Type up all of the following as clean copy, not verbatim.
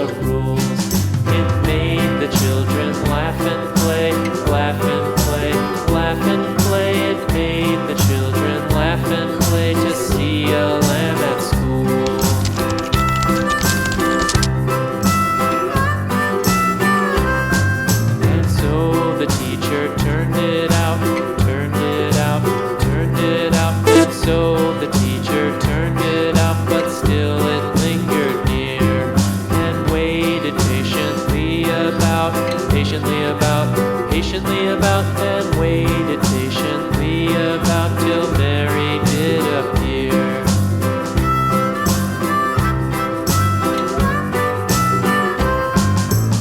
the rules. It made the children laugh and play, laugh and play, laugh and play. It made the children laugh and play to see a lamb at school. And so the teacher turned it out, turned it out, turned it out. And so the teacher turned it out, but still it lingered near and waited patiently about, and waited patiently about till Mary did appear.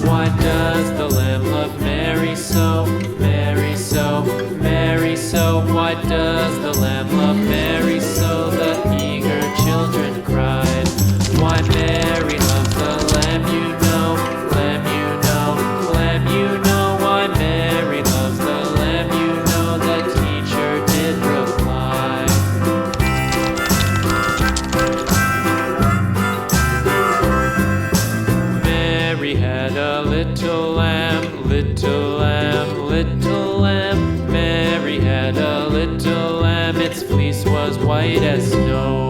Why does the lamb love Mary so, Mary so, Mary so? Why does the lamb love Mary so? The eager children cried. Why Mary loves the lamb, you know, lamb, you know, lamb, you know. Why Mary loves the lamb, you know, the teacher did reply. Mary had a little lamb, little lamb, little lamb. Mary had a little lamb, its fleece was white as snow.